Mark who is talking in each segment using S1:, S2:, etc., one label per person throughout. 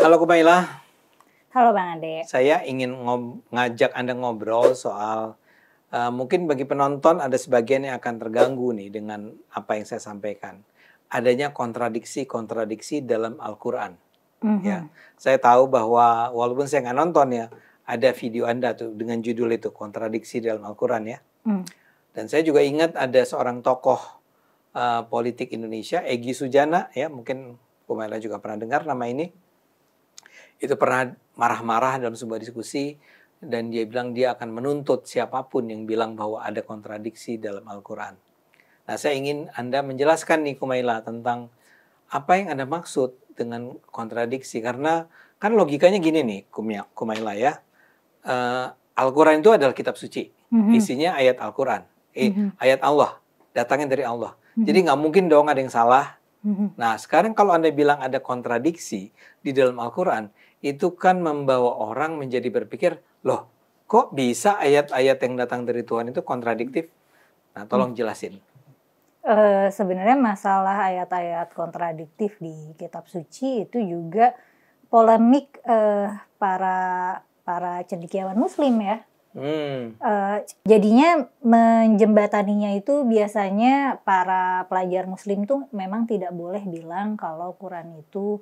S1: Halo Kumaila,
S2: Halo Bang Ade.
S1: saya ingin ngajak Anda ngobrol soal mungkin bagi penonton ada sebagian yang akan terganggu nih dengan apa yang saya sampaikan. Adanya kontradiksi-kontradiksi dalam Al-Quran. Ya, saya tahu bahwa walaupun saya nggak nonton ya, ada video Anda tuh dengan judul itu kontradiksi dalam Al-Quran ya. Dan saya juga ingat ada seorang tokoh politik Indonesia, Egy Sujana ya, mungkin Kumaila juga pernah dengar nama ini. Itu pernah marah-marah dalam sebuah diskusi dan dia bilang dia akan menuntut siapapun yang bilang bahwa ada kontradiksi dalam Al-Quran. Nah, saya ingin Anda menjelaskan nih Kumaila tentang apa yang Anda maksud dengan kontradiksi. Karena kan logikanya gini nih Kumaila ya. Al-Quran itu adalah kitab suci. Isinya ayat Al-Quran. Ayat Allah. Datangnya dari Allah. Jadi nggak mungkin dong ada yang salah. Nah, sekarang kalau Anda bilang ada kontradiksi di dalam Al-Quran, itu kan membawa orang menjadi berpikir, loh, kok bisa ayat-ayat yang datang dari Tuhan itu kontradiktif? Nah, tolong jelasin.
S2: Sebenarnya masalah ayat-ayat kontradiktif di kitab suci itu juga polemik para cendekiawan Muslim ya. Jadinya menjembataninya itu biasanya para pelajar Muslim tuh memang tidak boleh bilang kalau Quran itu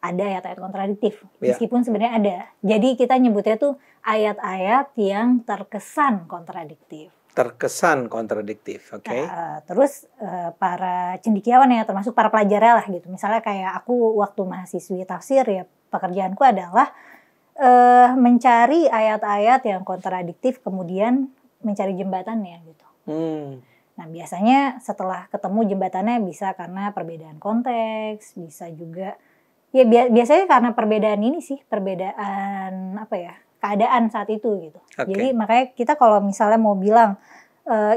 S2: ada ayat-ayat kontradiktif, meskipun sebenarnya ada. Jadi kita nyebutnya tuh ayat-ayat yang terkesan kontradiktif.
S1: Terkesan kontradiktif, oke.
S2: Terus para cendekiawan ya, termasuk para pelajar lah gitu. Misalnya kayak aku waktu mahasiswi tafsir ya, pekerjaanku adalah mencari ayat-ayat yang kontradiktif, kemudian mencari jembatannya gitu. Nah biasanya setelah ketemu jembatannya bisa karena perbedaan konteks, bisa juga ya biasanya karena perbedaan ini sih, perbedaan apa ya, keadaan saat itu gitu. Jadi makanya kita kalau misalnya mau bilang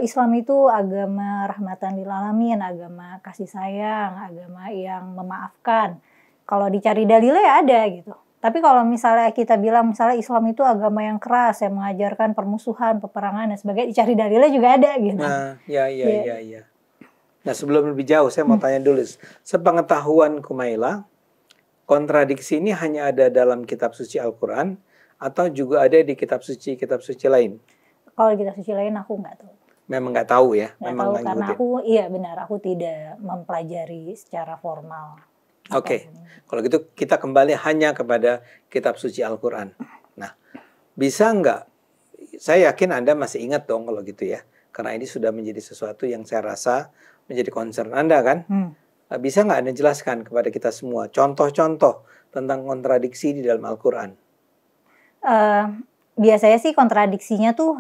S2: Islam itu agama rahmatan lil alamin, agama kasih sayang, agama yang memaafkan. Kalau dicari dalilnya ya ada gitu. Tapi kalau misalnya kita bilang misalnya Islam itu agama yang keras, yang mengajarkan permusuhan, peperangan dan sebagainya, dicari dalilnya juga ada gitu.
S1: Nah, ya. Nah, sebelum lebih jauh saya mau tanya dulu. Sepengetahuan Kumaila, kontradiksi ini hanya ada dalam kitab suci Al-Quran atau juga ada di kitab suci lain?
S2: Kalau di kitab suci lain aku nggak tahu.
S1: Memang nggak tahu ya?
S2: Nggak tahu karena aku tidak mempelajari secara formal.
S1: Oke, kalau gitu kita kembali hanya kepada kitab suci Al-Quran. Nah, bisa nggak? Saya yakin Anda masih ingat dong kalau gitu ya. Karena ini sudah menjadi sesuatu yang saya rasa menjadi concern Anda kan? Bisa nggak Anda jelaskan kepada kita semua contoh-contoh tentang kontradiksi di dalam Al-Quran?
S2: Biasanya sih kontradiksinya tuh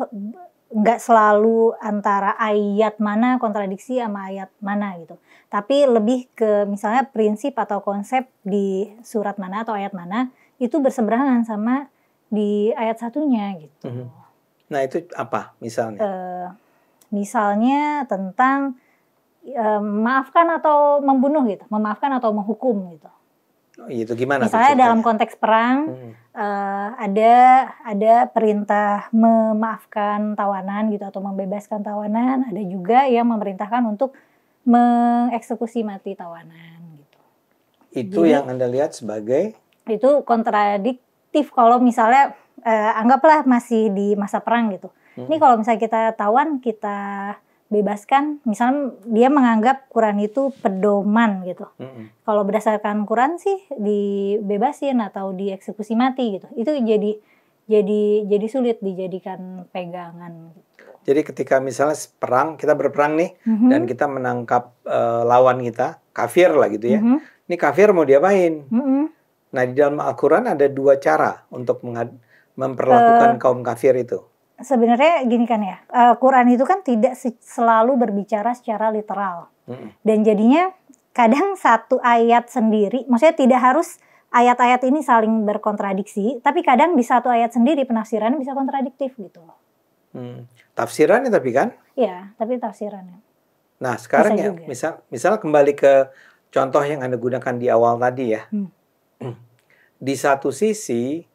S2: nggak selalu antara ayat mana kontradiksi sama ayat mana gitu. Tapi lebih ke misalnya prinsip atau konsep di surat mana atau ayat mana itu berseberangan sama di ayat satunya gitu.
S1: Nah itu apa misalnya?
S2: Misalnya tentang memaafkan atau membunuh gitu, memaafkan atau menghukum gitu.
S1: Oh, itu gimana?
S2: Misalnya dalam konteks perang ada perintah memaafkan tawanan gitu atau membebaskan tawanan, ada juga yang memerintahkan untuk mengeksekusi mati tawanan gitu.
S1: Itu jadi, yang Anda lihat sebagai?
S2: Itu kontradiktif kalau misalnya anggaplah masih di masa perang gitu. Ini kalau misalnya kita tawan, kita bebaskan, misalnya dia menganggap Quran itu pedoman gitu. Kalau berdasarkan Quran sih dibebasin atau dieksekusi mati gitu. Itu jadi sulit dijadikan pegangan gitu.
S1: Jadi ketika misalnya perang, kita berperang nih dan kita menangkap lawan kita, kafir lah gitu ya. Ini kafir mau diapain? Nah, di dalam Al-Quran ada dua cara untuk memperlakukan kaum kafir itu.
S2: Sebenarnya gini kan ya, Quran itu kan tidak selalu berbicara secara literal. Dan jadinya kadang satu ayat sendiri, maksudnya tidak harus ayat-ayat ini saling berkontradiksi, tapi kadang di satu ayat sendiri penafsirannya bisa kontradiktif gitu loh.
S1: Tafsirannya tapi kan?
S2: Iya, tapi tafsirannya.
S1: Nah sekarang ya, misal kembali ke contoh yang Anda gunakan di awal tadi ya. Di satu sisi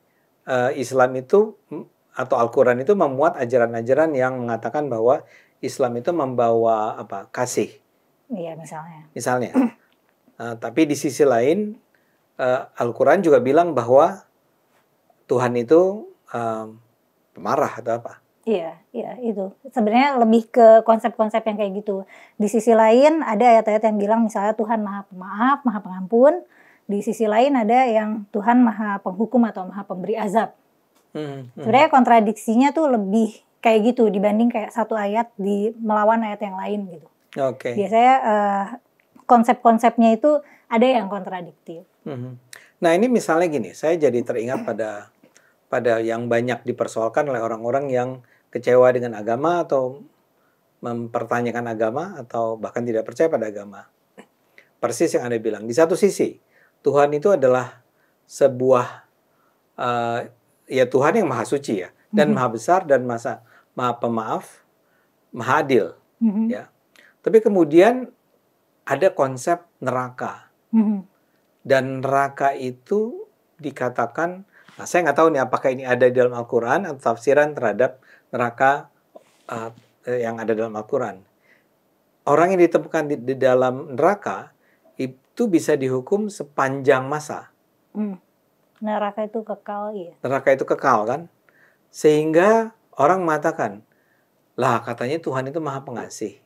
S1: Islam itu atau Al-Quran itu memuat ajaran-ajaran yang mengatakan bahwa Islam itu membawa kasih.
S2: Iya misalnya.
S1: Misalnya. Tapi di sisi lain Al-Quran juga bilang bahwa Tuhan itu pemarah atau apa?
S2: Iya, itu. Sebenarnya lebih ke konsep-konsep yang kayak gitu. Di sisi lain ada ayat-ayat yang bilang misalnya Tuhan Maha Pemaaf, Maha Pengampun. Di sisi lain ada yang Tuhan Maha Penghukum atau Maha Pemberi Azab. Sebenarnya kontradiksinya tuh lebih kayak gitu dibanding kayak satu ayat melawan ayat yang lain gitu.
S1: Oke.
S2: Biasanya konsep-konsepnya itu ada yang kontradiktif.
S1: Nah ini misalnya gini, saya jadi teringat pada yang banyak dipersoalkan oleh orang-orang yang kecewa dengan agama atau mempertanyakan agama atau bahkan tidak percaya pada agama. Persis yang Anda bilang. Di satu sisi, Tuhan itu adalah sebuah ya Tuhan yang maha suci ya, dan maha besar dan maha pemaaf, maha adil. Ya. Tapi kemudian ada konsep neraka. Dan neraka itu dikatakan, nah saya nggak tahu nih apakah ini ada di dalam Al-Quran atau tafsiran terhadap neraka yang ada dalam Al-Quran. Orang yang ditemukan di dalam neraka itu bisa dihukum sepanjang masa.
S2: Neraka itu kekal, ya.
S1: Neraka itu kekal kan? Sehingga orang mengatakan, lah katanya Tuhan itu maha pengasih.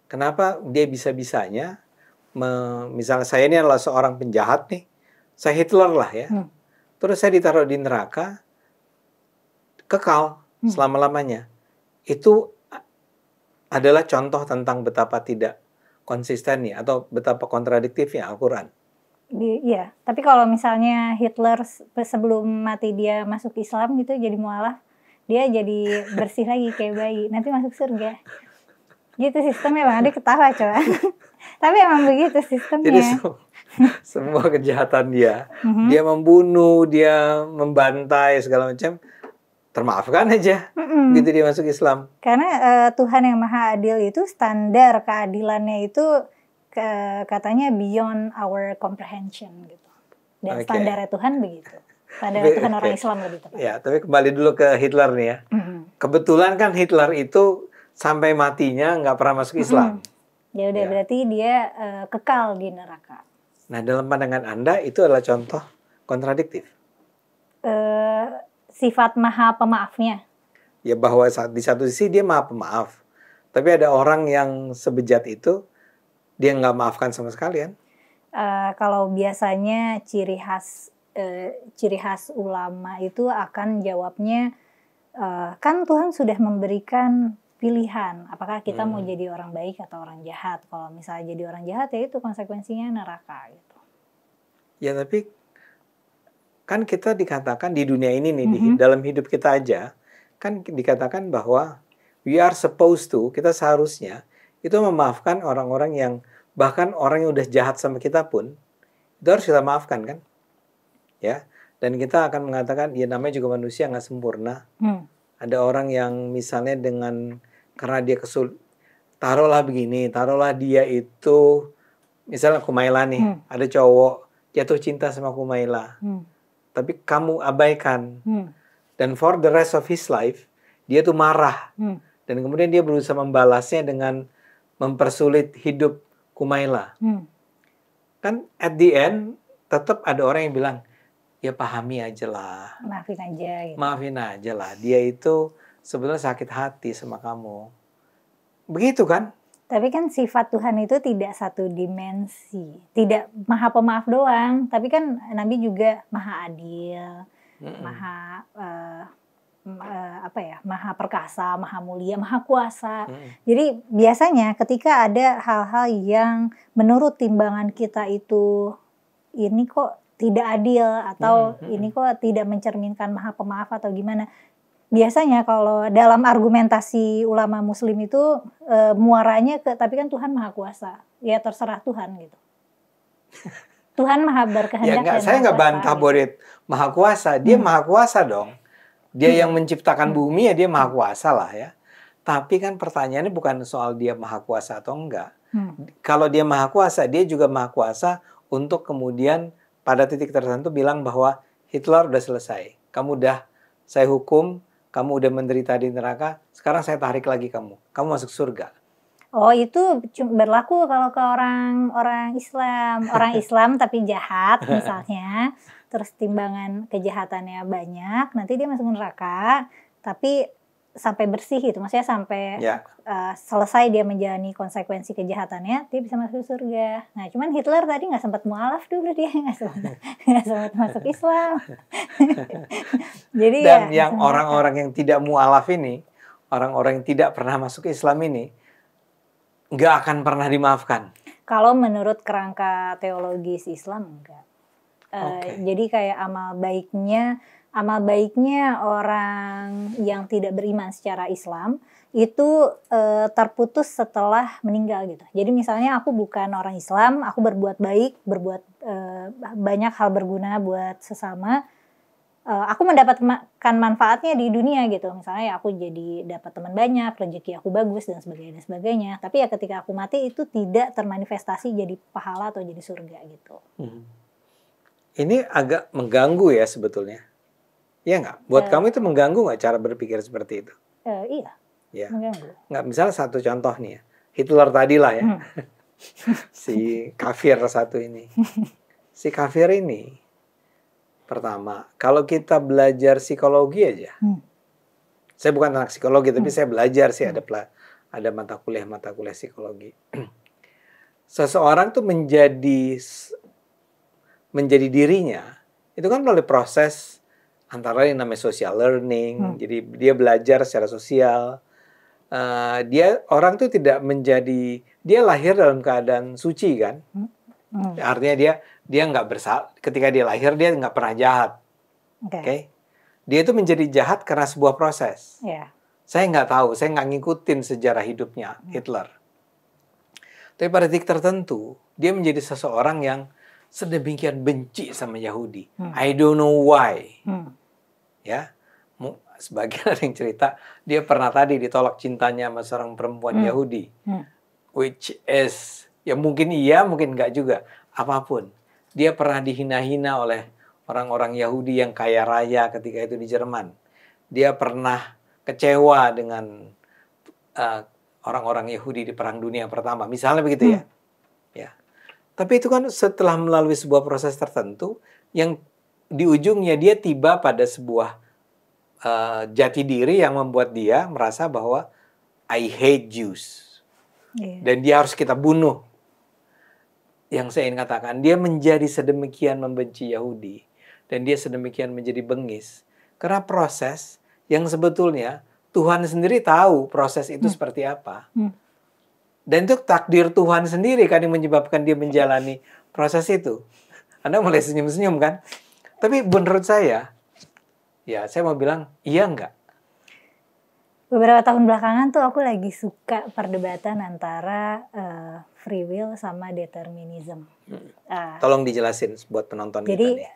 S1: Kenapa dia bisa-bisanya, misalnya saya ini adalah seorang penjahat nih, saya Hitler lah ya. Terus saya ditaruh di neraka, kekal selama-lamanya. Itu adalah contoh tentang betapa tidak konsistennya atau betapa kontradiktifnya Al-Quran.
S2: Iya, tapi kalau misalnya Hitler sebelum mati dia masuk Islam gitu jadi mualaf, dia jadi bersih lagi kayak bayi, nanti masuk surga. Gitu sistemnya Bang, dia ketawa coba. Tapi emang begitu sistemnya.
S1: Jadi semua kejahatan dia membunuh, dia membantai segala macam, termaafkan aja. Gitu dia masuk Islam.
S2: Karena Tuhan yang Maha Adil itu standar keadilannya itu katanya beyond our comprehension gitu. Dan standarnya Tuhan begitu. Standarnya Tuhan orang Islam lebih tepat.
S1: Ya, tapi kembali dulu ke Hitler nih ya. Kebetulan kan Hitler itu sampai matinya nggak pernah masuk Islam.
S2: Ya udah berarti dia kekal di neraka.
S1: Nah, dalam pandangan Anda itu adalah contoh kontradiktif.
S2: Sifat Maha Pemaafnya.
S1: Ya bahwa di satu sisi dia Maha Pemaaf, tapi ada orang yang sebejat itu dia nggak maafkan sama sekali kan?
S2: Kalau biasanya ciri khas ulama itu akan jawabnya kan Tuhan sudah memberikan pilihan apakah kita mau jadi orang baik atau orang jahat. Kalau misalnya jadi orang jahat ya itu konsekuensinya neraka gitu.
S1: Ya tapi kan kita dikatakan di dunia ini nih, di dalam hidup kita aja kan dikatakan bahwa we are supposed to, kita seharusnya itu memaafkan orang-orang yang, bahkan orang yang udah jahat sama kita pun itu harus kita maafkan kan, ya. Dan kita akan mengatakan ya namanya juga manusia nggak sempurna. Ada orang yang misalnya karena dia taruhlah dia itu misalnya Kumaila nih, ada cowok jatuh cinta sama Kumaila, tapi kamu abaikan, dan for the rest of his life dia tuh marah, dan kemudian dia berusaha membalasnya dengan mempersulit hidup Kumaila. Kan at the end tetap ada orang yang bilang ya pahami aja lah,
S2: maafin aja gitu.
S1: Maafin aja lah, dia itu sebenarnya sakit hati sama kamu. Begitu kan?
S2: Tapi kan sifat Tuhan itu tidak satu dimensi, tidak Maha Pemaaf doang, tapi kan Nabi juga Maha Adil, Maha Maha Perkasa, Maha Mulia, Maha Kuasa. Jadi biasanya ketika ada hal-hal yang menurut timbangan kita itu ini kok tidak adil atau ini kok tidak mencerminkan Maha Pemaaf atau gimana. Biasanya kalau dalam argumentasi ulama muslim itu muaranya tapi kan Tuhan Maha Kuasa. Ya terserah Tuhan gitu. Tuhan Maha berkehendak.
S1: Ya saya nggak bantah Borit Maha Kuasa, dia Maha Kuasa dong. Dia yang menciptakan bumi ya dia Maha Kuasa lah ya. Tapi kan pertanyaannya bukan soal dia Maha Kuasa atau enggak. Kalau dia Maha Kuasa, dia juga Maha Kuasa untuk kemudian pada titik tertentu bilang bahwa Hitler udah selesai. Saya hukum, kamu udah menderita di neraka, sekarang saya tarik lagi kamu masuk surga.
S2: Oh, itu berlaku kalau ke orang Islam. Orang Islam tapi jahat misalnya, terus timbangan kejahatannya banyak, nanti dia masuk neraka, tapi sampai bersih gitu. Maksudnya sampai
S1: Ya.
S2: selesai dia menjalani konsekuensi kejahatannya, dia bisa masuk surga. Nah, cuman Hitler tadi nggak sempat mualaf dulu, dia nggak sempat masuk Islam. Jadi
S1: Dan
S2: ya
S1: yang orang-orang yang tidak mualaf ini, orang-orang yang tidak pernah masuk Islam ini, nggak akan pernah dimaafkan.
S2: kalau menurut kerangka teologis Islam enggak.
S1: Oke.
S2: Jadi kayak amal baiknya orang yang tidak beriman secara Islam itu terputus setelah meninggal gitu. Jadi misalnya aku bukan orang Islam, aku berbuat baik, berbuat banyak hal berguna buat sesama. Aku mendapatkan manfaatnya di dunia gitu. Misalnya ya aku jadi dapat teman banyak, rezeki aku bagus dan sebagainya dan sebagainya. Tapi ya ketika aku mati itu tidak termanifestasi jadi pahala atau jadi surga gitu.
S1: Ini agak mengganggu ya sebetulnya. Iya nggak? Buat kamu itu mengganggu nggak cara berpikir seperti itu?
S2: Iya,
S1: Ya.
S2: mengganggu.
S1: Nggak, misalnya satu contoh nih ya. Hitler tadi lah ya. Si kafir satu ini. Si kafir ini, pertama, kalau kita belajar psikologi aja. Saya bukan anak psikologi, tapi saya belajar sih ada mata kuliah psikologi. Seseorang tuh menjadi dirinya itu kan melalui proses antara yang namanya social learning. Jadi dia belajar secara sosial. Orang tuh tidak menjadi, dia lahir dalam keadaan suci kan. Artinya dia nggak bersalah. Ketika dia lahir dia nggak pernah jahat. Oke. Dia itu menjadi jahat karena sebuah proses. Saya nggak tahu, saya nggak ngikutin sejarah hidupnya Hitler. Tapi pada titik tertentu dia menjadi seseorang yang sedemikian benci sama Yahudi. I don't know why. Ya, sebagian ada yang cerita dia pernah tadi ditolak cintanya sama seorang perempuan Yahudi, which is ya mungkin iya, mungkin enggak juga. Apapun, dia pernah dihina-hina oleh orang-orang Yahudi yang kaya raya ketika itu di Jerman. Dia pernah kecewa dengan orang-orang Yahudi di Perang Dunia Pertama, misalnya begitu ya. Ya. Tapi itu kan setelah melalui sebuah proses tertentu yang di ujungnya dia tiba pada sebuah jati diri yang membuat dia merasa bahwa I hate Jews. Dan dia harus kita bunuh. Yang saya ingin katakan, dia menjadi sedemikian membenci Yahudi. Dan dia sedemikian menjadi bengis. Karena proses yang sebetulnya Tuhan sendiri tahu proses itu seperti apa. Dan itu takdir Tuhan sendiri kan yang menyebabkan dia menjalani proses itu. Anda mulai senyum-senyum kan? Tapi menurut saya, ya saya mau bilang, iya enggak?
S2: Beberapa tahun belakangan tuh aku lagi suka perdebatan antara free will sama determinism.
S1: Tolong dijelasin buat penonton kita nih.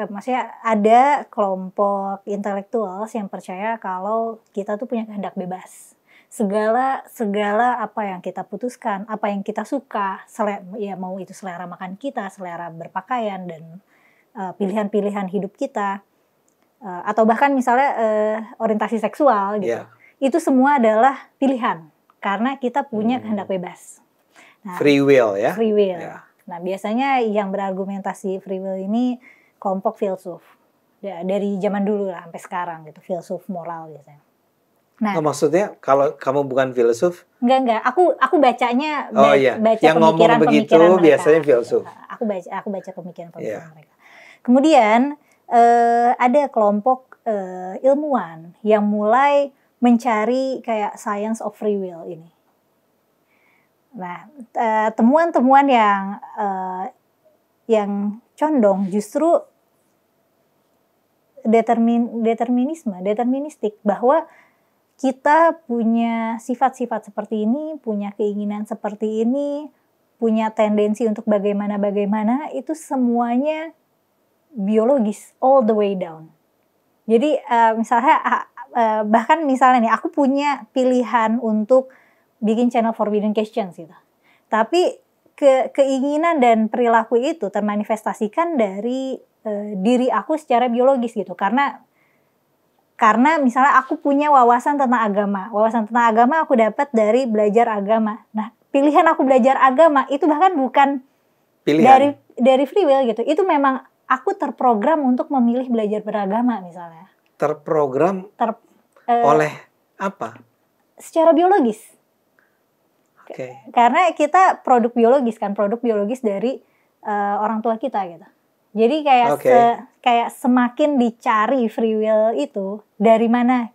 S2: Maksudnya ada kelompok intelektual yang percaya kalau kita tuh punya kehendak bebas. Segala apa yang kita putuskan, apa yang kita suka, ya mau itu selera makan kita, selera berpakaian dan pilihan-pilihan hidup kita, atau bahkan misalnya orientasi seksual gitu, itu semua adalah pilihan karena kita punya kehendak bebas. Nah,
S1: free will ya.
S2: Free will. Yeah. Nah, biasanya yang berargumentasi free will ini kelompok filsuf. Dari zaman dulu lah sampai sekarang gitu, filsuf moral biasanya. Nah,
S1: maksudnya kalau kamu bukan filsuf?
S2: Enggak. Aku bacanya baca
S1: yang ngomong begitu mereka. Biasanya filsuf.
S2: Aku baca pemikiran mereka. Kemudian ada kelompok ilmuwan yang mulai mencari kayak science of free will ini. Nah, temuan-temuan yang condong justru deterministik, bahwa kita punya sifat-sifat seperti ini, punya keinginan seperti ini, punya tendensi untuk bagaimana, itu semuanya biologis all the way down. Jadi misalnya bahkan misalnya nih aku punya pilihan untuk bikin channel Forbidden Questions gitu. Tapi keinginan dan perilaku itu termanifestasikan dari diri aku secara biologis gitu. Karena karena misalnya aku punya wawasan tentang agama. Wawasan tentang agama aku dapat dari belajar agama. Nah, pilihan aku belajar agama itu bahkan bukan
S1: Pilihan.
S2: dari free will gitu. Itu memang aku terprogram untuk memilih belajar beragama misalnya.
S1: Terprogram oleh apa?
S2: Secara biologis.
S1: Oke.
S2: Karena kita produk biologis dari orang tua kita gitu. Jadi kayak semakin dicari free will itu dari mana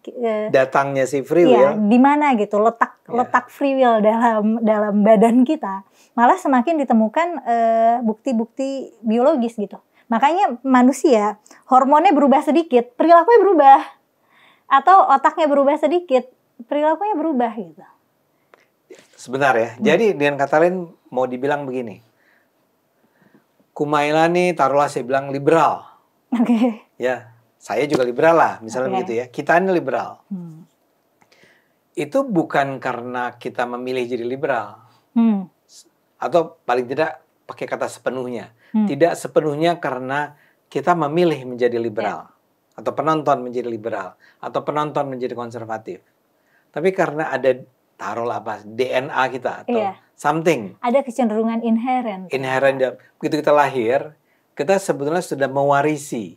S1: datangnya si free
S2: ya,
S1: will,
S2: di mana gitu letak free will dalam badan kita, malah semakin ditemukan bukti-bukti biologis gitu. Makanya manusia hormonnya berubah sedikit, perilakunya berubah, atau otaknya berubah sedikit, perilakunya berubah gitu.
S1: Sebentar ya. Jadi dengan kata lain mau dibilang begini. Kumaila nih taruhlah saya bilang liberal.
S2: Oke.
S1: Ya, saya juga liberal lah, misalnya begitu ya. Kita ini liberal. Itu bukan karena kita memilih jadi liberal. Atau paling tidak pakai kata sepenuhnya. Tidak sepenuhnya karena kita memilih menjadi liberal. Atau penonton menjadi liberal. Atau penonton menjadi konservatif. Tapi karena ada taruhlah apa DNA kita atau something.
S2: Ada kecenderungan inherent.
S1: Begitu kita lahir, kita sebetulnya sudah mewarisi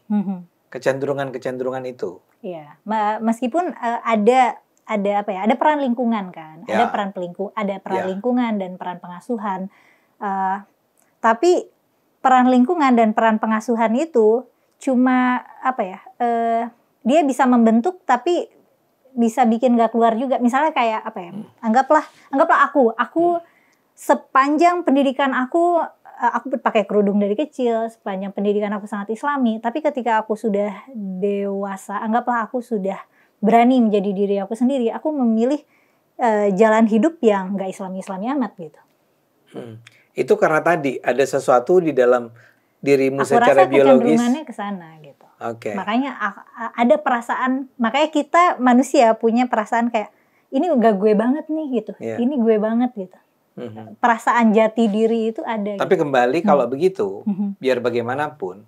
S1: kecenderungan-kecenderungan itu.
S2: Iya, meskipun ada apa ya? Ada peran lingkungan kan, ada peran lingkungan dan peran pengasuhan. Tapi peran lingkungan dan peran pengasuhan itu cuma apa ya? Dia bisa membentuk tapi bisa bikin gak keluar juga. Misalnya kayak apa ya? Anggaplah aku sepanjang pendidikan aku pakai kerudung dari kecil, sepanjang pendidikan aku sangat Islami. Tapi ketika aku sudah dewasa, anggaplah aku sudah berani menjadi diri aku sendiri, aku memilih jalan hidup yang gak Islami amat gitu.
S1: Itu karena tadi ada sesuatu di dalam dirimu
S2: aku
S1: secara
S2: rasa
S1: biologis.
S2: Kecenderungannya ke sana gitu.
S1: Oke.
S2: Makanya ada perasaan, makanya kita manusia punya perasaan kayak ini gak gue banget nih gitu. Ini gue banget gitu. Perasaan jati diri itu ada.
S1: Tapi kembali kalau begitu, biar bagaimanapun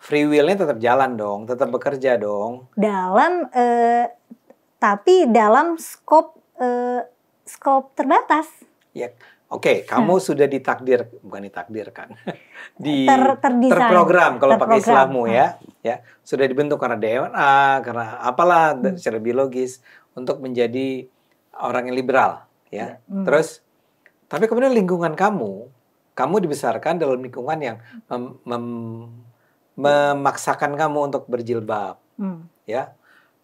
S1: free will-nya tetap jalan dong, tetap bekerja dong.
S2: Tapi dalam skop terbatas.
S1: Ya, oke, kamu sudah bukan ditakdirkan,
S2: terprogram
S1: kalau pakai istilahmu ya, sudah dibentuk karena DNA, karena apalah secara biologis untuk menjadi orang yang liberal, ya. Terus, tapi kemudian lingkungan kamu dibesarkan dalam lingkungan yang memaksakan kamu untuk berjilbab, ya.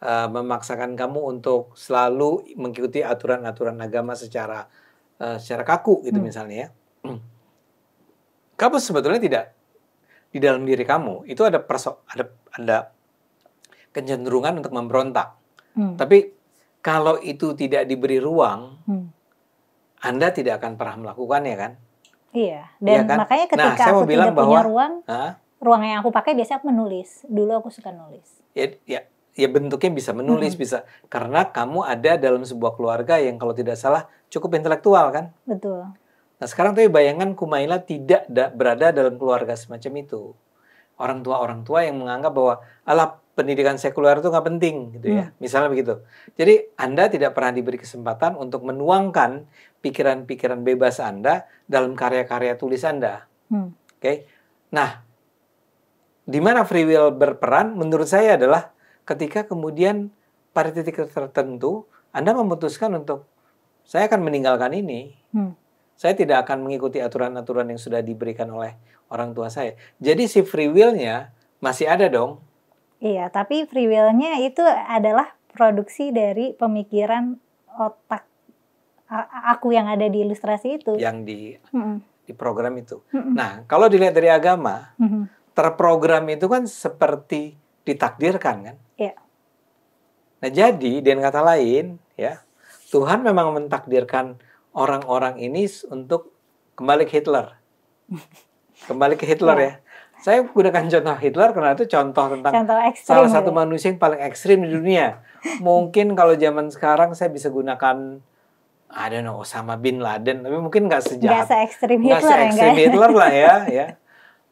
S1: Memaksakan kamu untuk selalu mengikuti aturan-aturan agama secara kaku gitu misalnya ya. Kamu sebetulnya tidak di dalam diri kamu itu ada kecenderungan untuk memberontak. Tapi kalau itu tidak diberi ruang, Anda tidak akan pernah melakukannya kan?
S2: Iya. Dan
S1: kan?
S2: makanya ketika aku tidak punya ruang yang aku pakai biasanya aku menulis. Dulu aku suka nulis.
S1: Ya bentuknya bisa menulis, bisa. Karena kamu ada dalam sebuah keluarga yang kalau tidak salah cukup intelektual kan?
S2: Betul.
S1: Nah sekarang tuh bayangan Kumaila tidak berada dalam keluarga semacam itu. Orang tua yang menganggap bahwa pendidikan sekuler itu nggak penting gitu ya. Misalnya begitu. Jadi Anda tidak pernah diberi kesempatan untuk menuangkan pikiran-pikiran bebas Anda dalam karya-karya tulis Anda. Oke. Nah, di mana free will berperan menurut saya adalah ketika kemudian pada titik tertentu Anda memutuskan untuk saya akan meninggalkan ini. Saya tidak akan mengikuti aturan-aturan yang sudah diberikan oleh orang tua saya. Jadi si free will-nya masih ada dong.
S2: Iya, tapi free will-nya itu adalah produksi dari pemikiran otak aku yang ada di ilustrasi itu.
S1: Yang di program itu. Nah, kalau dilihat dari agama, terprogram itu kan seperti ditakdirkan kan?
S2: Iya.
S1: Nah, jadi dengan kata lain, ya, Tuhan memang mentakdirkan orang-orang ini untuk kembali ke Hitler. Kembali ke Hitler ya. Saya gunakan contoh Hitler karena itu contoh tentang salah satu manusia yang paling ekstrim di dunia. Mungkin kalau zaman sekarang saya bisa gunakan I don't know, Osama bin Laden, tapi mungkin nggak sejahat.
S2: Nggak se-ekstrim
S1: Hitler lah ya.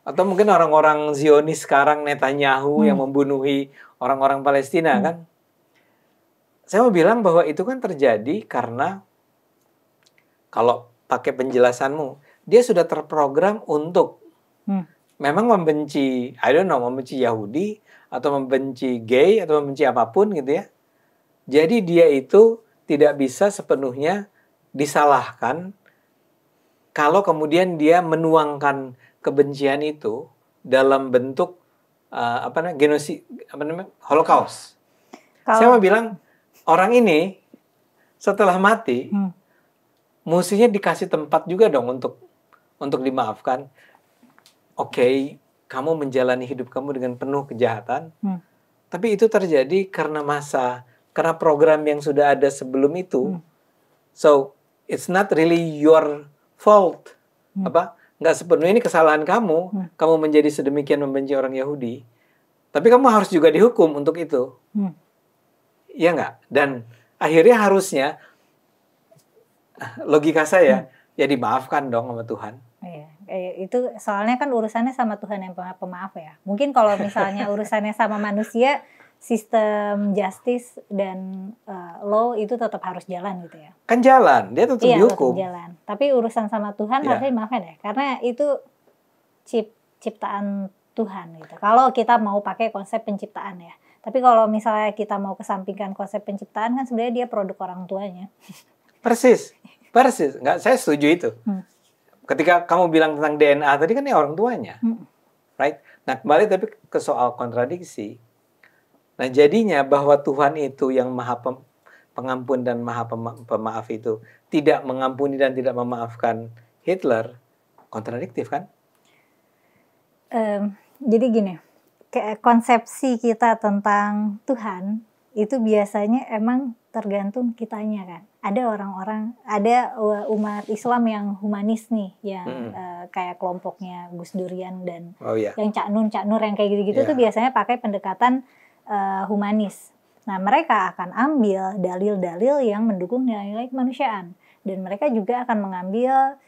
S1: Atau mungkin orang-orang Zionis sekarang Netanyahu yang membunuhi orang-orang Palestina kan. Saya mau bilang bahwa itu kan terjadi karena kalau pakai penjelasanmu, dia sudah terprogram untuk memang membenci, I don't know, membenci Yahudi atau membenci gay atau membenci apapun gitu ya. Jadi dia itu tidak bisa sepenuhnya disalahkan kalau kemudian dia menuangkan kebencian itu dalam bentuk Holocaust. Saya mau bilang orang ini setelah mati mestinya dikasih tempat juga dong untuk dimaafkan. Oke, kamu menjalani hidup kamu dengan penuh kejahatan, tapi itu terjadi karena karena program yang sudah ada sebelum itu. So it's not really your fault. Nggak sepenuhnya ini kesalahan kamu. Kamu menjadi sedemikian membenci orang Yahudi. Tapi kamu harus juga dihukum untuk itu. Iya nggak? Dan akhirnya harusnya logika saya ya dimaafkan dong sama Tuhan.
S2: Iya, itu soalnya kan urusannya sama Tuhan yang pemaaf ya. Mungkin kalau misalnya urusannya sama manusia, sistem justice dan law itu tetap harus jalan gitu ya.
S1: Kan jalan, dia tetap dihukum.
S2: Tetap jalan. Tapi urusan sama Tuhan harusnya dimaafkan ya, karena itu ciptaan Tuhan gitu. Kalau kita mau pakai konsep penciptaan ya. Tapi kalau misalnya kita mau kesampingkan konsep penciptaan kan sebenarnya dia produk orang tuanya.
S1: Persis. Nggak, saya setuju itu. Ketika kamu bilang tentang DNA tadi kan ya orang tuanya. Right? Nah, kembali tapi ke soal kontradiksi. Nah, jadinya bahwa Tuhan itu yang maha pengampun dan maha pemaaf itu tidak mengampuni dan tidak memaafkan Hitler, kontradiktif kan?
S2: Jadi gini, konsepsi kita tentang Tuhan itu biasanya emang tergantung kitanya kan. Ada orang-orang, ada umat Islam yang humanis nih, yang kayak kelompoknya Gus Durian dan yang Cak Nur yang kayak gitu-gitu tuh biasanya pakai pendekatan humanis. Nah, mereka akan ambil dalil-dalil yang mendukung nilai-nilai kemanusiaan, dan mereka juga akan mengambil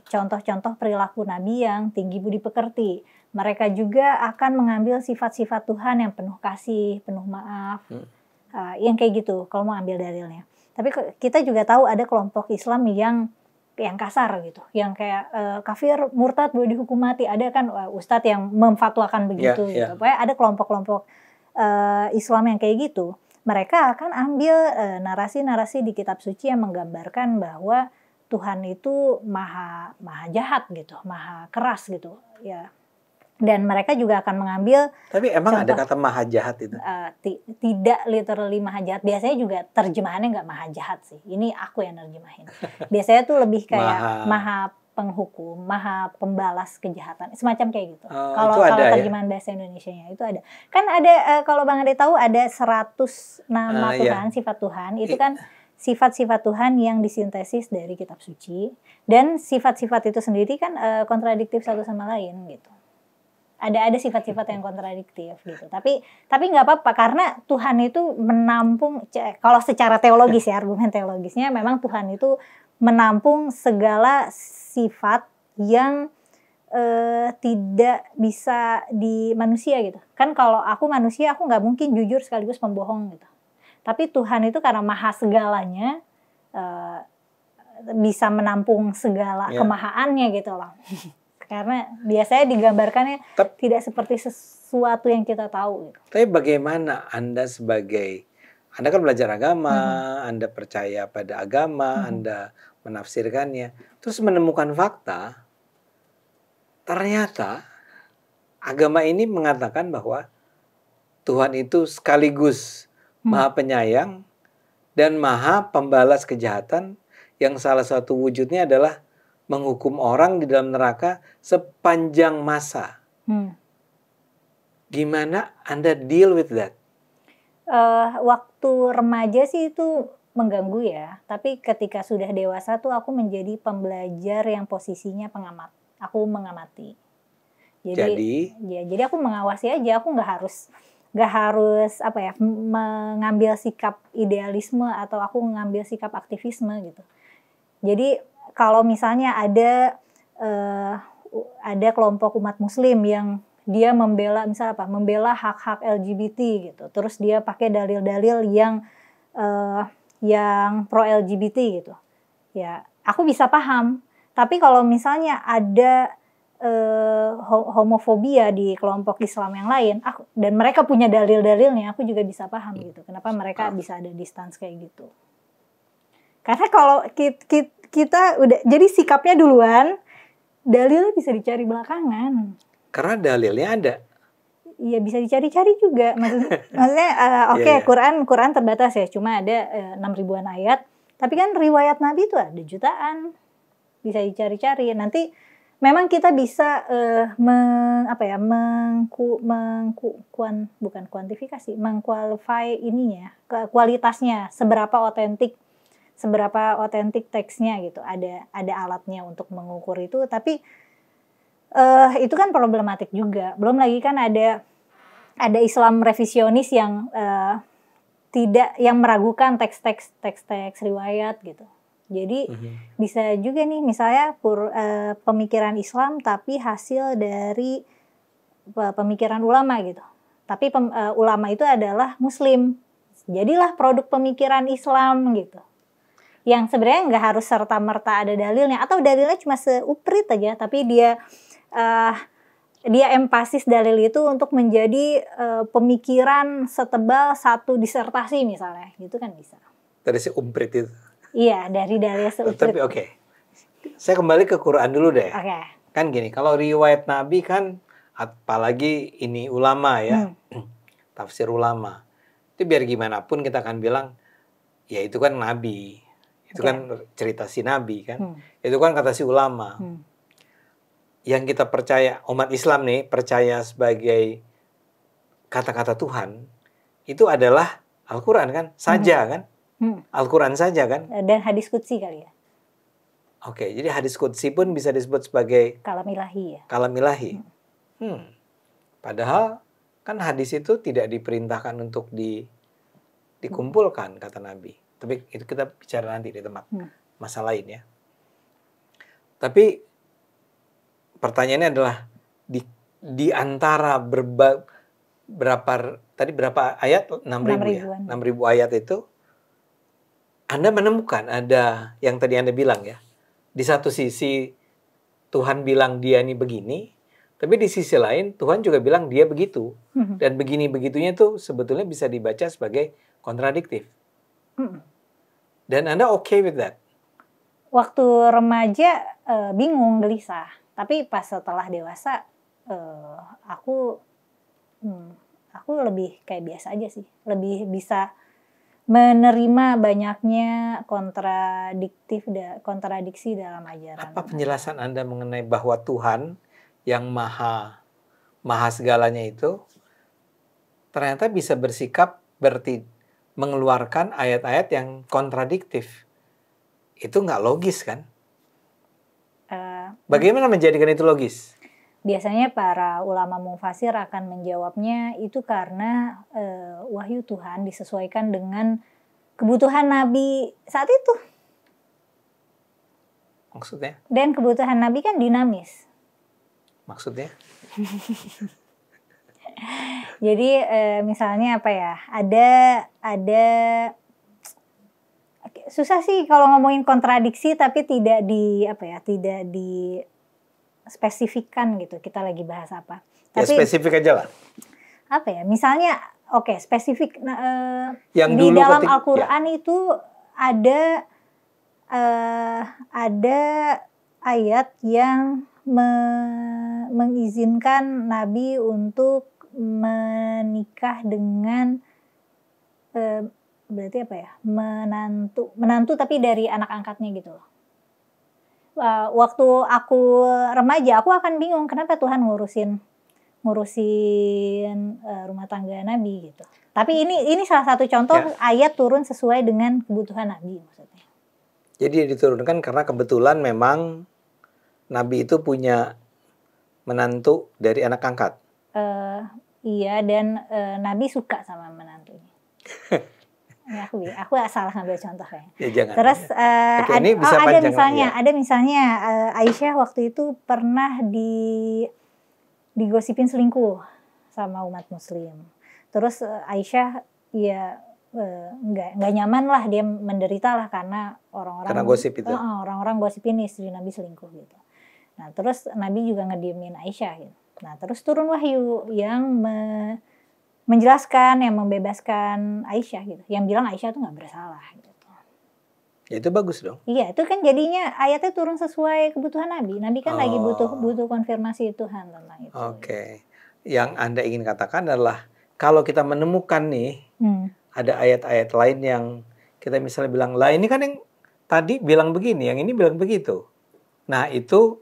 S2: contoh-contoh perilaku Nabi yang tinggi budi pekerti. Mereka juga akan mengambil sifat-sifat Tuhan yang penuh kasih, penuh maaf, yang kayak gitu kalau mau ambil dalilnya. Tapi kita juga tahu ada kelompok Islam yang kasar gitu, yang kayak kafir, murtad, boleh dihukum mati. Ada kan ustadz yang memfatwakan begitu. Gitu. Pokoknya ada kelompok-kelompok Islam yang kayak gitu. Mereka akan ambil narasi-narasi di kitab suci yang menggambarkan bahwa Tuhan itu maha jahat gitu, maha keras gitu, ya. Dan mereka juga akan mengambil.
S1: Tapi emang ada kata maha jahat itu?
S2: Tidak literally maha jahat. Biasanya juga terjemahannya nggak maha jahat sih. Ini aku yang nerjemahin. Biasanya tuh lebih kayak maha penghukum, maha pembalas kejahatan, semacam kayak gitu. Kalau terjemahan bahasa Indonesianya itu ada. Kan ada kalau Bang Ade tahu ada 100 nama Tuhan, sifat Tuhan. Itu kan sifat-sifat Tuhan yang disintesis dari kitab suci, dan sifat-sifat itu sendiri kan kontradiktif satu sama lain gitu. Ada sifat-sifat yang kontradiktif gitu. Tapi nggak apa-apa karena Tuhan itu menampung, kalau secara teologis ya, argumen teologisnya memang Tuhan itu menampung segala sifat yang tidak bisa di manusia gitu. Kan kalau aku manusia, aku nggak mungkin jujur sekaligus pembohong gitu. Tapi Tuhan itu karena maha segalanya, bisa menampung segala kemahaannya gitu loh. Karena biasanya digambarkannya tidak seperti sesuatu yang kita tahu. Gitu.
S1: Tapi bagaimana Anda kan belajar agama, Anda percaya pada agama, Anda menafsirkannya, terus menemukan fakta, ternyata agama ini mengatakan bahwa Tuhan itu sekaligus maha penyayang dan maha pembalas kejahatan, yang salah satu wujudnya adalah menghukum orang di dalam neraka sepanjang masa. Gimana Anda deal with that?
S2: Waktu remaja sih itu mengganggu ya. Tapi ketika sudah dewasa tuh aku menjadi pembelajar yang posisinya pengamat. Aku mengamati. Jadi aku mengawasi aja. Aku nggak harus mengambil sikap idealisme atau aku mengambil sikap aktivisme gitu. Jadi kalau misalnya ada kelompok umat muslim yang dia membela misal apa? Membela hak-hak LGBT gitu. Terus dia pakai dalil-dalil yang pro LGBT gitu. Ya, aku bisa paham. Tapi kalau misalnya ada homofobia di kelompok Islam yang lain, dan mereka punya dalil-dalilnya, aku juga bisa paham gitu. Kenapa mereka bisa ada distance kayak gitu? Karena kalau kita udah jadi sikapnya duluan, dalilnya bisa dicari belakangan.
S1: Karena dalilnya ada.
S2: Iya, bisa dicari-cari juga. Maksudnya Quran terbatas ya, cuma ada 6.000-an ayat. Tapi kan riwayat Nabi itu ada jutaan. Bisa dicari-cari. Nanti memang kita bisa mengkualify ininya, kualitasnya, seberapa otentik teksnya gitu. Ada alatnya untuk mengukur itu, tapi itu kan problematik juga. Belum lagi kan ada Islam revisionis yang yang meragukan teks riwayat gitu. Jadi bisa juga nih misalnya pemikiran Islam tapi hasil dari pemikiran ulama gitu. Tapi ulama itu adalah Muslim. Jadilah produk pemikiran Islam gitu. Yang sebenarnya nggak harus serta-merta ada dalilnya, atau dalilnya cuma seuprit aja, tapi dia empasis dalil itu untuk menjadi pemikiran setebal satu disertasi misalnya, gitu kan bisa.
S1: Dari seumprit itu.
S2: Iya, dari dalil seuprit.
S1: Tapi oke. Saya kembali ke Quran dulu deh.
S2: Oke.
S1: Kan gini, kalau riwayat Nabi kan, apalagi ini ulama ya, tafsir ulama, itu biar gimana pun kita akan bilang, ya itu kan Nabi, itu kan cerita si Nabi kan, itu kan kata si ulama. Yang kita percaya, umat Islam nih percaya sebagai kata-kata Tuhan, itu adalah Al-Quran kan, saja kan, Al-Quran saja kan.
S2: Dan hadis qudsi kali ya.
S1: Oke, jadi hadis qudsi pun bisa disebut sebagai
S2: kalam ilahi ya.
S1: Kalam ilahi. Padahal kan hadis itu tidak diperintahkan untuk dikumpulkan kata Nabi. Tapi itu kita bicara nanti di tempat masa lain ya. Tapi pertanyaannya adalah di antara berapa ayat? 6.000 ya. 6.000 ayat itu Anda menemukan ada yang tadi Anda bilang ya. Di satu sisi Tuhan bilang dia ini begini, tapi di sisi lain Tuhan juga bilang dia begitu. Dan begini-begitunya itu sebetulnya bisa dibaca sebagai kontradiktif. Dan Anda okay with that?
S2: Waktu remaja bingung, gelisah. Tapi pas setelah dewasa aku lebih kayak biasa aja sih. Lebih bisa menerima banyaknya kontradiksi dalam ajaran.
S1: Apa penjelasan Anda mengenai bahwa Tuhan yang maha segalanya itu ternyata bisa bersikap mengeluarkan ayat-ayat yang kontradiktif? Itu nggak logis kan? Bagaimana menjadikan itu logis?
S2: Biasanya para ulama mufasir akan menjawabnya itu karena wahyu Tuhan disesuaikan dengan kebutuhan Nabi saat itu.
S1: Maksudnya? Dan
S2: kebutuhan Nabi kan dinamis.
S1: Maksudnya?
S2: Jadi misalnya apa ya? Ada susah sih kalau ngomongin kontradiksi tapi tidak di spesifikkan gitu. Kita lagi bahas apa?
S1: Ya, tapi spesifik aja lah.
S2: Apa ya? Misalnya spesifik
S1: yang
S2: di dalam Al-Qur'an itu ada ayat yang mengizinkan Nabi untuk menikah dengan berarti apa ya, menantu tapi dari anak angkatnya gitu loh. Waktu aku remaja aku akan bingung kenapa Tuhan ngurusin rumah tangga Nabi gitu. Tapi ini salah satu contoh ayat turun sesuai dengan kebutuhan Nabi maksudnya.
S1: Jadi diturunkan karena kebetulan memang Nabi itu punya menantu dari anak angkat.
S2: Iya, dan Nabi suka sama menantunya. Ya, aku salah ngambil contoh kayaknya.
S1: Ya, jangan.
S2: Terus ada misalnya
S1: ya.
S2: Aisyah waktu itu pernah digosipin selingkuh sama umat muslim. Terus Aisyah ya nggak nyaman lah, dia menderita lah karena
S1: Karena gosip itu.
S2: orang-orang gosipin istri Nabi selingkuh gitu. Nah terus Nabi juga ngediemin Aisyah gitu. Nah terus turun wahyu yang menjelaskan, yang membebaskan Aisyah gitu, yang bilang Aisyah tuh nggak bersalah gitu.
S1: Ya, itu bagus dong.
S2: Iya, itu kan jadinya ayatnya turun sesuai kebutuhan Nabi. Nabi kan lagi butuh konfirmasi Tuhan tentang itu.
S1: Oke. Yang Anda ingin katakan adalah kalau kita menemukan nih ada ayat-ayat lain yang kita misalnya bilang, lah ini kan yang tadi bilang begini, yang ini bilang begitu. Nah itu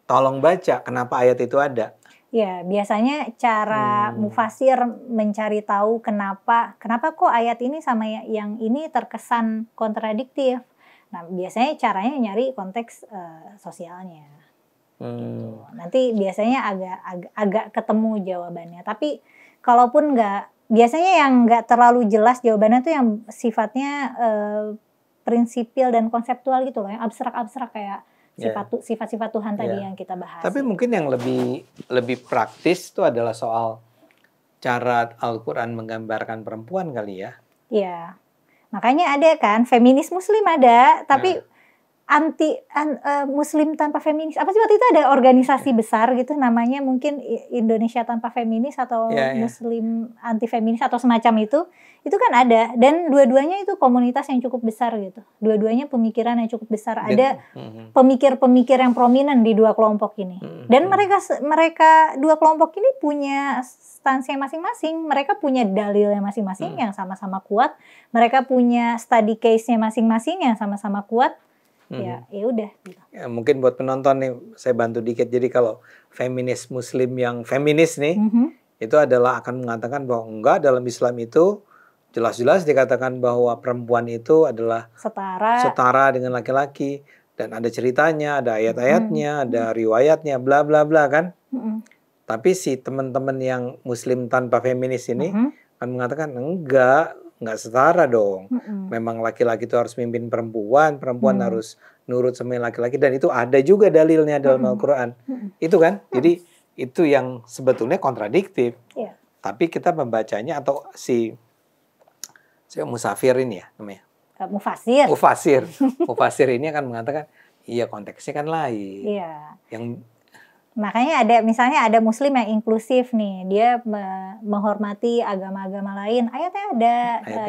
S1: tolong baca kenapa ayat itu ada.
S2: Ya, biasanya cara mufasir mencari tahu kenapa kok ayat ini sama yang ini terkesan kontradiktif. Nah, biasanya caranya nyari konteks sosialnya. Gitu. Nanti biasanya agak ketemu jawabannya. Tapi kalaupun biasanya yang nggak terlalu jelas jawabannya tuh yang sifatnya prinsipil dan konseptual gitu loh, yang abstrak-abstrak kayak sifat-sifat Tuhan tadi yang kita bahas.
S1: Tapi mungkin yang lebih praktis itu adalah soal cara Al-Quran menggambarkan perempuan kali ya.
S2: Iya, makanya ada kan feminis muslim ada, tapi Muslim tanpa feminis. Apa sih waktu itu ada organisasi besar gitu namanya mungkin Indonesia Tanpa Feminis atau Muslim Anti Feminis atau semacam itu. Itu kan ada dan dua-duanya itu komunitas yang cukup besar gitu. Dua-duanya pemikiran yang cukup besar. Ada pemikir-pemikir yang prominent di dua kelompok ini. Dan mereka dua kelompok ini punya stance masing-masing. Mereka punya dalilnya masing-masing yang sama-sama kuat. Mereka punya study case-nya masing-masing yang sama-sama kuat. Ya udah gitu.
S1: Ya, mungkin buat penonton nih saya bantu dikit. Jadi kalau feminis muslim yang feminis nih itu adalah akan mengatakan bahwa enggak, dalam Islam itu jelas-jelas dikatakan bahwa perempuan itu adalah setara dengan laki-laki dan ada ceritanya, ada ayat-ayatnya, ada riwayatnya, bla bla bla kan. Tapi si teman-teman yang muslim tanpa feminis ini akan mengatakan enggak setara dong. Memang laki-laki itu harus mimpin perempuan harus nurut sama laki-laki, dan itu ada juga dalilnya dalam Al-Quran. Itu kan, jadi itu yang sebetulnya kontradiktif. Tapi kita membacanya atau si musafir ini ya namanya. Mufasir ini akan mengatakan, iya konteksnya kan lain. Yang
S2: makanya ada muslim yang inklusif nih, dia menghormati agama-agama lain, ayatnya ada,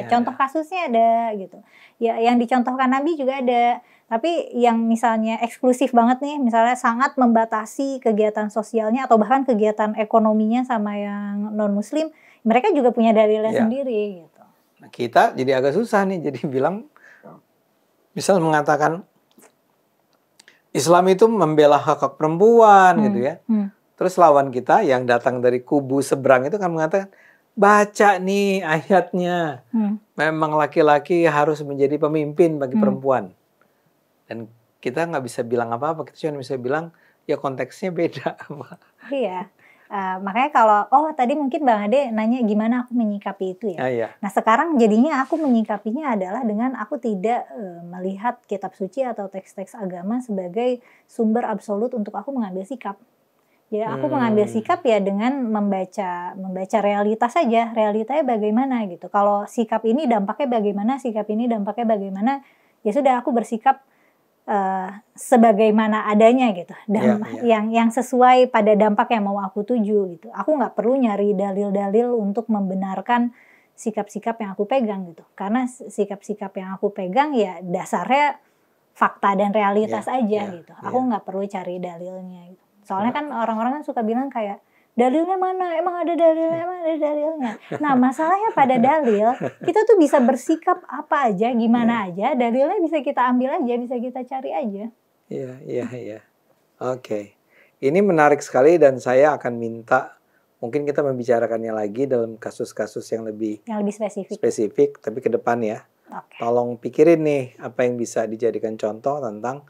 S2: contoh kasusnya ada gitu. Ya, yang dicontohkan Nabi juga ada. Tapi yang misalnya eksklusif banget nih, misalnya sangat membatasi kegiatan sosialnya atau bahkan kegiatan ekonominya sama yang non muslim, mereka juga punya dalilnya sendiri gitu.
S1: Nah, kita jadi agak susah nih, jadi bilang misal mengatakan Islam itu membela hak perempuan gitu ya. Terus lawan kita yang datang dari kubu seberang itu kan mengatakan, baca nih ayatnya. Memang laki-laki harus menjadi pemimpin bagi perempuan. Dan kita nggak bisa bilang apa-apa. Kita cuma bisa bilang, ya konteksnya beda.
S2: Iya. Makanya kalau, tadi mungkin Bang Ade nanya gimana aku menyikapi itu ya. Nah sekarang jadinya aku menyikapinya adalah dengan aku tidak melihat kitab suci atau teks-teks agama sebagai sumber absolut untuk aku mengambil sikap. Jadi aku mengambil sikap ya dengan membaca realitas saja, realitanya bagaimana gitu. Kalau sikap ini dampaknya bagaimana, sikap ini dampaknya bagaimana, ya sudah aku bersikap sebagaimana adanya gitu, yang sesuai pada dampak yang mau aku tuju gitu. Aku nggak perlu nyari dalil-dalil untuk membenarkan sikap-sikap yang aku pegang gitu, karena sikap-sikap yang aku pegang ya dasarnya fakta dan realitas aja gitu. Aku nggak perlu cari dalilnya gitu. Soalnya kan orang-orang kan suka bilang kayak, dalilnya mana? Emang ada dalilnya? Nah, masalahnya pada dalil, kita tuh bisa bersikap apa aja, gimana aja, dalilnya bisa kita ambil aja, bisa kita cari aja.
S1: Iya. Oke. Ini menarik sekali dan saya akan minta, mungkin kita membicarakannya lagi dalam kasus-kasus yang lebih spesifik tapi ke depan ya. Tolong pikirin nih, apa yang bisa dijadikan contoh tentang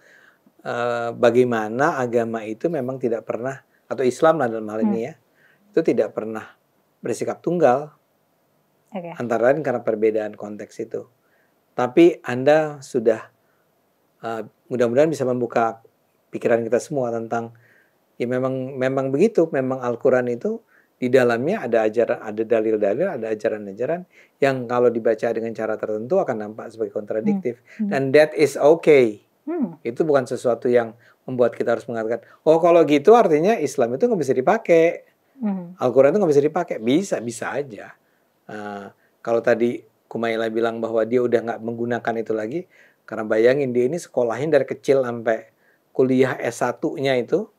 S1: bagaimana agama itu memang tidak pernah, atau Islam lah dalam hal ini ya, itu tidak pernah bersikap tunggal, antara lain karena perbedaan konteks itu. Tapi Anda sudah mudah-mudahan bisa membuka pikiran kita semua tentang Ya memang begitu, memang Al-Qur'an itu di dalamnya ada ajaran, ada dalil-dalil, ada ajaran-ajaran yang kalau dibaca dengan cara tertentu akan nampak sebagai kontradiktif. Dan that is okay. Itu bukan sesuatu yang membuat kita harus mengatakan, oh kalau gitu artinya Islam itu nggak bisa dipakai. Al-Quran itu nggak bisa dipakai. Bisa aja. Kalau tadi Kumaila bilang bahwa dia udah nggak menggunakan itu lagi, karena bayangin dia ini sekolahin dari kecil sampai kuliah S1-nya itu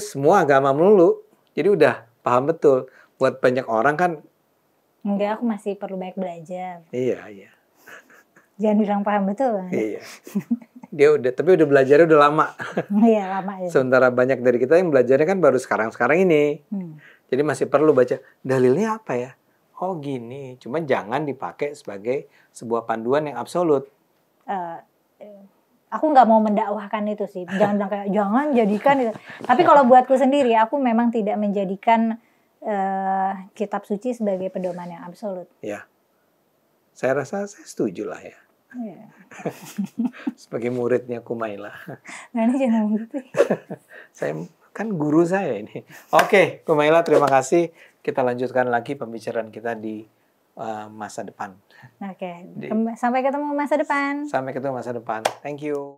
S1: semua agama melulu. Jadi udah paham betul. Buat banyak orang kan,
S2: enggak, aku masih perlu banyak belajar.
S1: Iya.
S2: Jangan bilang paham betul.
S1: Iya. Tapi udah belajarnya udah lama.
S2: Iya, lama ya.
S1: Sementara banyak dari kita yang belajarnya kan baru sekarang ini. Jadi masih perlu baca, dalilnya apa ya? Oh gini, cuman jangan dipakai sebagai sebuah panduan yang absolut.
S2: Aku nggak mau mendakwahkan itu sih. Jangan bilang kayak, jangan jadikan itu. Tapi kalau buatku sendiri, aku memang tidak menjadikan kitab suci sebagai pedoman yang absolut.
S1: Ya, saya rasa saya setuju lah ya.
S2: Yeah.
S1: Sebagai muridnya Kumaila.
S2: Nah, ini jangan gitu.
S1: Saya kan guru saya ini. Oke, Kumaila, terima kasih. Kita lanjutkan lagi pembicaraan kita di masa depan.
S2: Oke. Sampai ketemu masa depan.
S1: Sampai ketemu masa depan. Thank you.